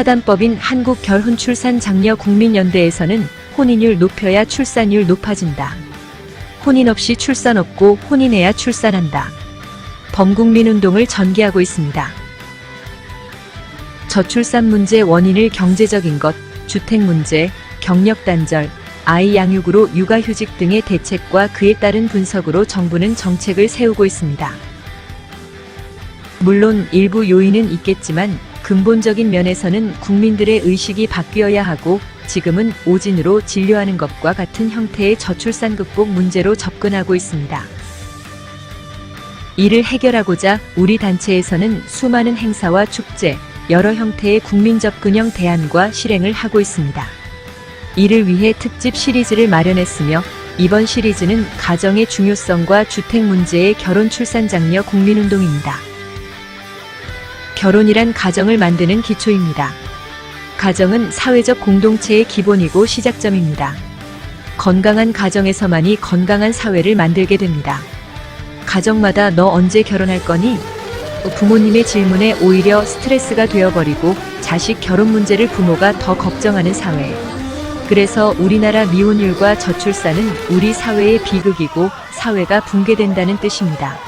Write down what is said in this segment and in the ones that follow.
사단법인 한국결혼출산장려국민연대에서는 혼인율 높여야 출산율 높아진다. 혼인 없이 출산 없고 혼인해야 출산한다. 범국민운동을 전개하고 있습니다. 저출산 문제 원인을 경제적인 것, 주택 문제, 경력 단절, 아이 양육으로 육아휴직 등의 대책과 그에 따른 분석으로 정부는 정책을 세우고 있습니다. 물론 일부 요인은 있겠지만 근본적인 면에서는 국민들의 의식이 바뀌어야 하고 지금은 오진으로 진료하는 것과 같은 형태의 저출산 극복 문제로 접근하고 있습니다. 이를 해결하고자 우리 단체에서는 수많은 행사와 축제, 여러 형태의 국민적 근형 대안과 실행을 하고 있습니다. 이를 위해 특집 시리즈를 마련했으며 이번 시리즈는 가정의 중요성과 주택 문제의 결혼 출산 장려 국민운동입니다. 결혼이란 가정을 만드는 기초입니다. 가정은 사회적 공동체의 기본이고 시작점입니다. 건강한 가정에서만이 건강한 사회를 만들게 됩니다. 가정마다 너 언제 결혼할 거니? 부모님의 질문에 오히려 스트레스가 되어버리고 자식 결혼 문제를 부모가 더 걱정하는 사회. 그래서 우리나라 미혼율과 저출산은 우리 사회의 비극이고 사회가 붕괴된다는 뜻입니다.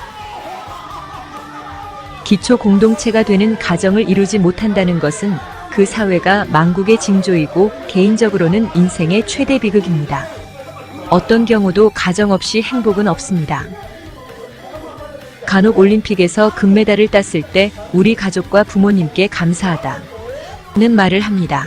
기초 공동체가 되는 가정을 이루지 못한다는 것은 그 사회가 망국의 징조이고 개인적으로는 인생의 최대 비극입니다. 어떤 경우도 가정 없이 행복은 없습니다. 간혹 올림픽에서 금메달을 땄을 때 우리 가족과 부모님께 감사하다는 말을 합니다.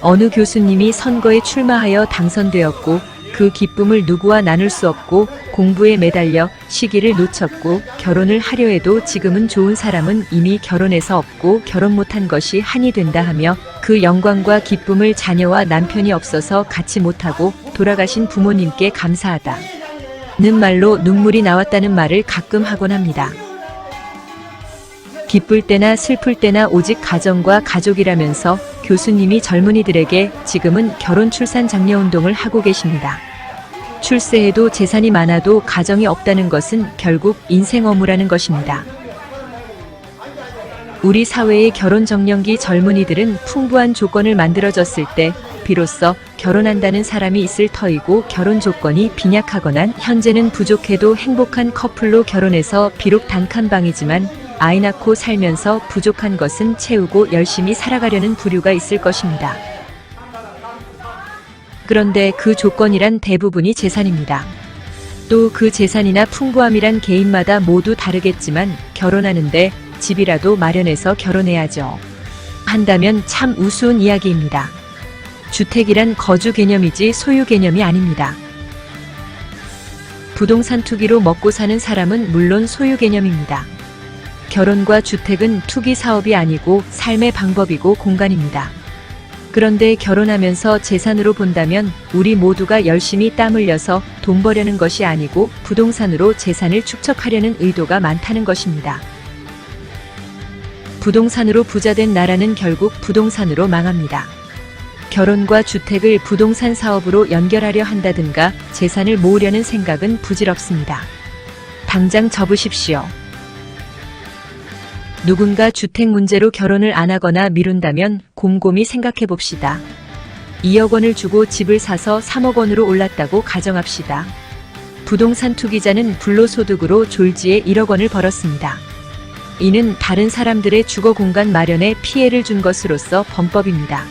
어느 교수님이 선거에 출마하여 당선되었고 그 기쁨을 누구와 나눌 수 없고 공부에 매달려 시기를 놓쳤고 결혼을 하려 해도 지금은 좋은 사람은 이미 결혼해서 없고 결혼 못한 것이 한이 된다 하며 그 영광과 기쁨을 자녀와 남편이 없어서 갖지 못하고 돌아가신 부모님께 감사하다는 말로 눈물이 나왔다는 말을 가끔 하곤 합니다. 기쁠 때나 슬플 때나 오직 가정과 가족이라면서 교수님이 젊은이들에게 지금은 결혼 출산 장려 운동을 하고 계십니다. 출세해도 재산이 많아도 가정이 없다는 것은 결국 인생 어무라는 것입니다. 우리 사회의 결혼 정년기 젊은이들은 풍부한 조건을 만들어졌을 때 비로소 결혼한다는 사람이 있을 터이고 결혼 조건이 빈약하거나 현재는 부족해도 행복한 커플로 결혼해서 비록 단칸방이지만 아이 낳고 살면서 부족한 것은 채우고 열심히 살아가려는 부류가 있을 것입니다. 그런데 그 조건이란 대부분이 재산입니다. 또 그 재산이나 풍부함이란 개인마다 모두 다르겠지만 결혼하는데 집이라도 마련해서 결혼해야죠. 한다면 참 우스운 이야기입니다. 주택이란 거주 개념이지 소유 개념이 아닙니다. 부동산 투기로 먹고 사는 사람은 물론 소유 개념입니다. 결혼과 주택은 투기 사업이 아니고 삶의 방법이고 공간입니다. 그런데 결혼하면서 재산으로 본다면 우리 모두가 열심히 땀 흘려서 돈 버려는 것이 아니고 부동산으로 재산을 축적하려는 의도가 많다는 것입니다. 부동산으로 부자된 나라는 결국 부동산으로 망합니다. 결혼과 주택을 부동산 사업으로 연결하려 한다든가 재산을 모으려는 생각은 부질없습니다. 당장 접으십시오. 누군가 주택 문제로 결혼을 안 하거나 미룬다면 곰곰이 생각해 봅시다. 2억 원을 주고 집을 사서 3억 원으로 올랐다고 가정합시다. 부동산 투기자는 불로소득으로 졸지에 1억 원을 벌었습니다. 이는 다른 사람들의 주거 공간 마련에 피해를 준 것으로서 범법입니다.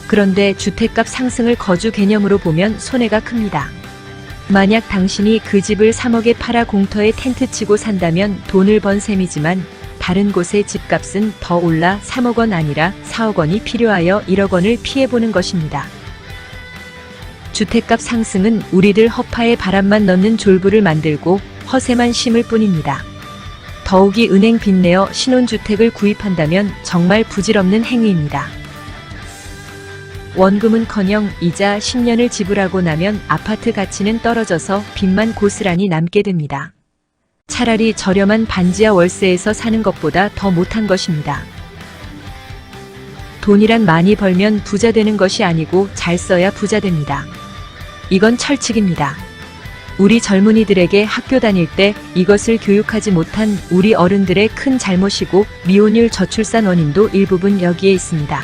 그런데 주택값 상승을 거주 개념으로 보면 손해가 큽니다. 만약 당신이 그 집을 3억에 팔아 공터에 텐트 치고 산다면 돈을 번 셈이지만 다른 곳의 집값은 더 올라 3억 원 아니라 4억 원이 필요하여 1억 원을 피해보는 것입니다. 주택값 상승은 우리들 허파에 바람만 넣는 졸부를 만들고 허세만 심을 뿐입니다. 더욱이 은행 빚내어 신혼주택을 구입한다면 정말 부질없는 행위입니다. 원금은커녕 이자 10년을 지불하고 나면 아파트 가치는 떨어져서 빚만 고스란히 남게 됩니다. 차라리 저렴한 반지하 월세에서 사는 것보다 더 못한 것입니다. 돈이란 많이 벌면 부자 되는 것이 아니고 잘 써야 부자 됩니다. 이건 철칙입니다. 우리 젊은이들에게 학교 다닐 때 이것을 교육하지 못한 우리 어른들의 큰 잘못이고 미혼율 저출산 원인도 일부분 여기에 있습니다.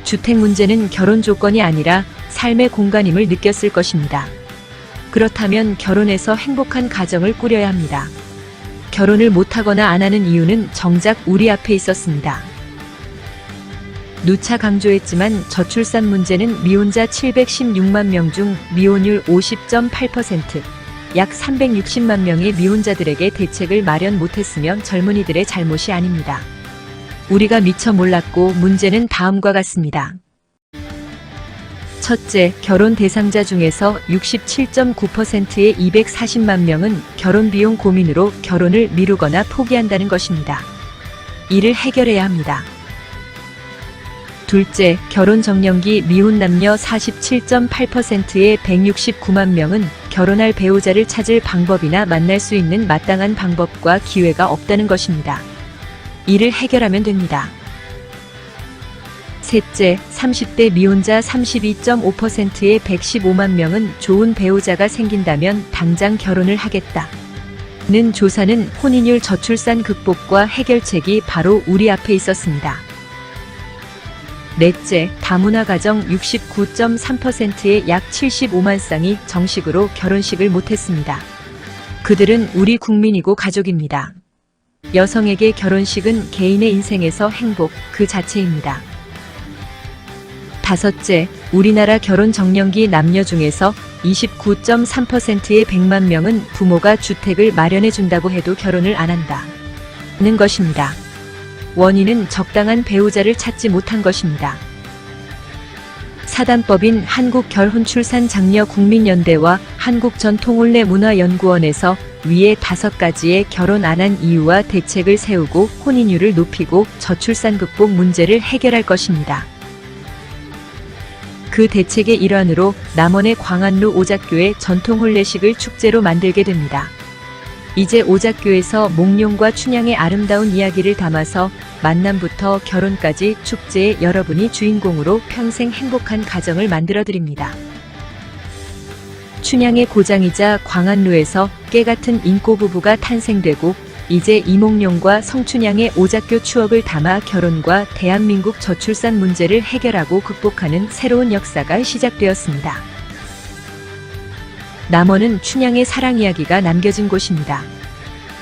주택 문제는 결혼 조건이 아니라 삶의 공간임을 느꼈을 것입니다. 그렇다면 결혼해서 행복한 가정을 꾸려야 합니다. 결혼을 못하거나 안 하는 이유는 정작 우리 앞에 있었습니다. 누차 강조했지만 저출산 문제는 미혼자 716만 명 중 미혼율 50.8%, 약 360만 명의 미혼자들에게 대책을 마련 못했으면 젊은이들의 잘못이 아닙니다. 우리가 미처 몰랐고 문제는 다음과 같습니다. 첫째, 결혼 대상자 중에서 67.9%의 240만 명은 결혼 비용 고민으로 결혼을 미루거나 포기한다는 것입니다. 이를 해결해야 합니다. 둘째, 결혼 정년기 미혼 남녀 47.8%의 169만 명은 결혼할 배우자를 찾을 방법이나 만날 수 있는 마땅한 방법과 기회가 없다는 것입니다. 이를 해결하면 됩니다. 셋째, 30대 미혼자 32.5%의 115만 명은 좋은 배우자가 생긴다면 당장 결혼을 하겠다는 조사는 혼인율 저출산 극복과 해결책이 바로 우리 앞에 있었습니다. 넷째, 다문화 가정 69.3%의 약 75만 쌍이 정식으로 결혼식을 못했습니다. 그들은 우리 국민이고 가족입니다. 여성에게 결혼식은 개인의 인생에서 행복 그 자체입니다. 다섯째, 우리나라 결혼 정년기 남녀 중에서 29.3%의 100만 명은 부모가 주택을 마련해 준다고 해도 결혼을 안 한다는 것입니다. 원인은 적당한 배우자를 찾지 못한 것입니다. 사단법인 한국결혼출산장려국민연대와 한국전통혼례문화연구원에서 위에 5가지의 결혼 안 한 이유와 대책을 세우고 혼인율을 높이고 저출산 극복 문제를 해결할 것입니다. 그 대책의 일환으로 남원의 광안루 오작교의 전통혼례식을 축제로 만들게 됩니다. 이제 오작교에서 몽룡과 춘향의 아름다운 이야기를 담아서 만남부터 결혼까지 축제에 여러분이 주인공으로 평생 행복한 가정을 만들어 드립니다. 춘향의 고장이자 광안루에서 깨같은 인꼬 부부가 탄생되고 이제 이몽룡과 성춘향의 오작교 추억을 담아 결혼과 대한민국 저출산 문제를 해결하고 극복하는 새로운 역사가 시작되었습니다. 남원은 춘향의 사랑 이야기가 남겨진 곳입니다.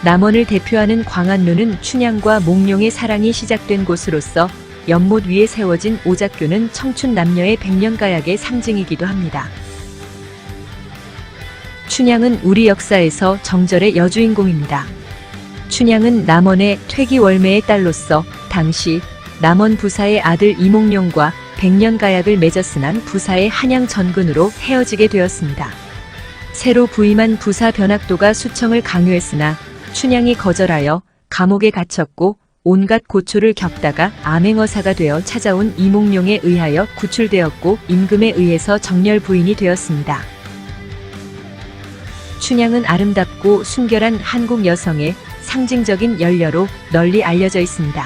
남원을 대표하는 광안루는 춘향과 몽룡의 사랑이 시작된 곳으로서 연못 위에 세워진 오작교는 청춘 남녀의 백년가약의 상징이기도 합니다. 춘향은 우리 역사에서 정절의 여주인공입니다. 춘향은 남원의 퇴기월매의 딸로서 당시 남원 부사의 아들 이몽룡과 백년가약을 맺었으나 부사의 한양 전근으로 헤어지게 되었습니다. 새로 부임한 부사 변학도가 수청을 강요했으나 춘향이 거절하여 감옥에 갇혔고 온갖 고초를 겪다가 암행어사가 되어 찾아온 이몽룡에 의하여 구출되었고 임금에 의해서 정렬 부인이 되었습니다. 춘향은 아름답고 순결한 한국 여성의 상징적인 연려로 널리 알려져 있습니다.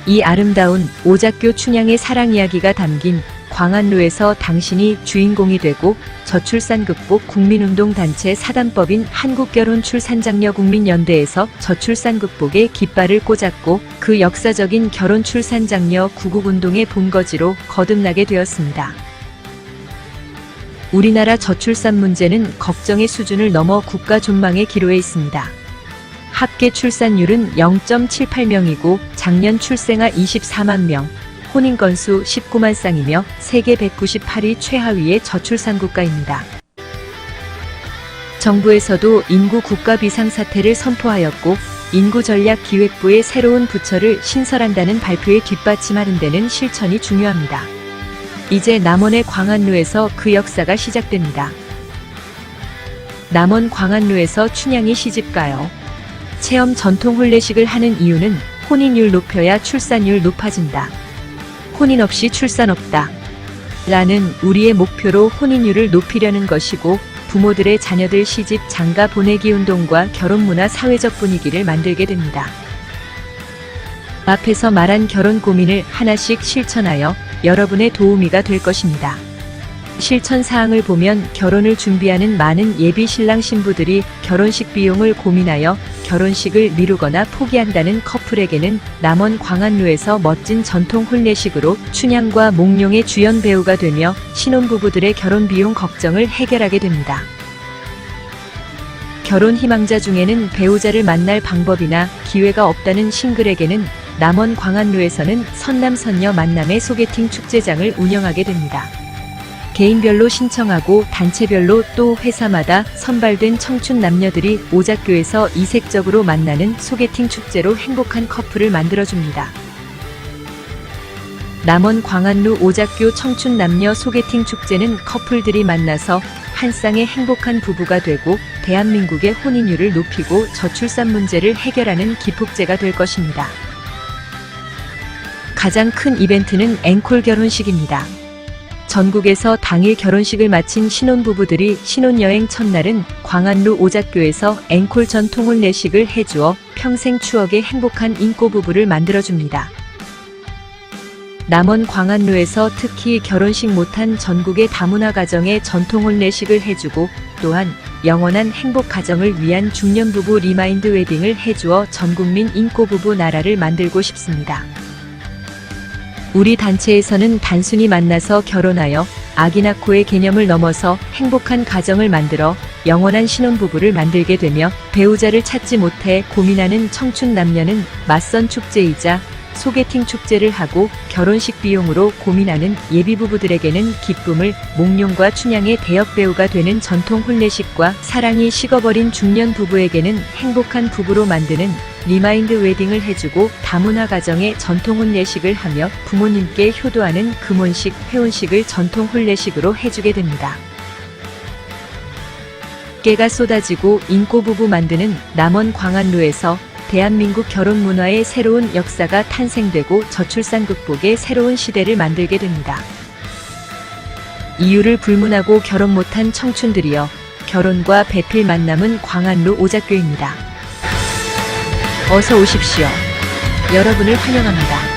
이 아름다운 오작교 춘향의 사랑 이야기가 담긴 광안루에서 당신이 주인공이 되고 저출산 극복 국민운동단체 사단법인 한국결혼출산장려국민연대에서 저출산 극복의 깃발을 꽂았고 그 역사적인 결혼출산장려 구국운동의 본거지로 거듭나게 되었습니다. 우리나라 저출산 문제는 걱정의 수준을 넘어 국가 존망의 기로에 있습니다. 합계 출산율은 0.78명이고 작년 출생아 24만 명, 혼인 건수 19만 쌍이며 세계 198위 최하위의 저출산 국가입니다. 정부에서도 인구 국가 비상사태를 선포하였고 인구전략기획부의 새로운 부처를 신설한다는 발표에 뒷받침하는 데는 실천이 중요합니다. 이제 남원의 광안루에서 그 역사가 시작됩니다. 남원 광안루에서 춘향이 시집가요. 체험 전통 혼례식을 하는 이유는 혼인율 높여야 출산율 높아진다. 혼인 없이 출산 없다. 라는 우리의 목표로 혼인율을 높이려는 것이고 부모들의 자녀들 시집 장가 보내기 운동과 결혼문화 사회적 분위기를 만들게 됩니다. 앞에서 말한 결혼 고민을 하나씩 실천하여 여러분의 도우미가 될 것입니다. 실천 사항을 보면 결혼을 준비하는 많은 예비 신랑 신부들이 결혼식 비용을 고민하여 결혼식을 미루거나 포기한다는 커플에게는 남원 광안루에서 멋진 전통 혼례식으로 춘향과 몽룡의 주연 배우가 되며 신혼부부들의 결혼 비용 걱정을 해결하게 됩니다. 결혼 희망자 중에는 배우자를 만날 방법이나 기회가 없다는 싱글에게는 남원 광안루에서는 선남선녀 만남의 소개팅 축제장을 운영하게 됩니다. 개인별로 신청하고 단체별로 또 회사마다 선발된 청춘 남녀들이 오작교에서 이색적으로 만나는 소개팅 축제로 행복한 커플을 만들어줍니다. 남원 광안루 오작교 청춘 남녀 소개팅 축제는 커플들이 만나서 한 쌍의 행복한 부부가 되고 대한민국의 혼인율을 높이고 저출산 문제를 해결하는 기폭제가 될 것입니다. 가장 큰 이벤트는 앵콜 결혼식입니다. 전국에서 당일 결혼식을 마친 신혼부부들이 신혼여행 첫날은 광안루 오작교에서 앵콜 전통 혼례식을 해주어 평생 추억의 행복한 인꼬부부를 만들어줍니다. 남원 광안루에서 특히 결혼식 못한 전국의 다문화 가정에 전통 혼례식을 해주고 또한 영원한 행복 가정을 위한 중년부부 리마인드 웨딩을 해주어 전국민 인꼬부부 나라를 만들고 싶습니다. 우리 단체에서는 단순히 만나서 결혼하여 아기 낳고의 개념을 넘어서 행복한 가정을 만들어 영원한 신혼부부를 만들게 되며 배우자를 찾지 못해 고민하는 청춘 남녀는 맞선 축제이자 소개팅 축제를 하고 결혼식 비용으로 고민하는 예비부부들에게는 기쁨을, 몽룡과 춘향의 대역 배우가 되는 전통 혼례식과 사랑이 식어버린 중년 부부에게는 행복한 부부로 만드는 리마인드 웨딩을 해주고 다문화 가정의 전통 혼례식을 하며 부모님께 효도하는 금혼식, 회혼식을 전통 혼례식으로 해주게 됩니다. 깨가 쏟아지고 인꼬부부 만드는 남원 광안루에서 대한민국 결혼 문화의 새로운 역사가 탄생되고 저출산 극복의 새로운 시대를 만들게 됩니다. 이유를 불문하고 결혼 못한 청춘들이여, 결혼과 배필 만남은 광안루 오작교입니다. 어서 오십시오. 여러분을 환영합니다.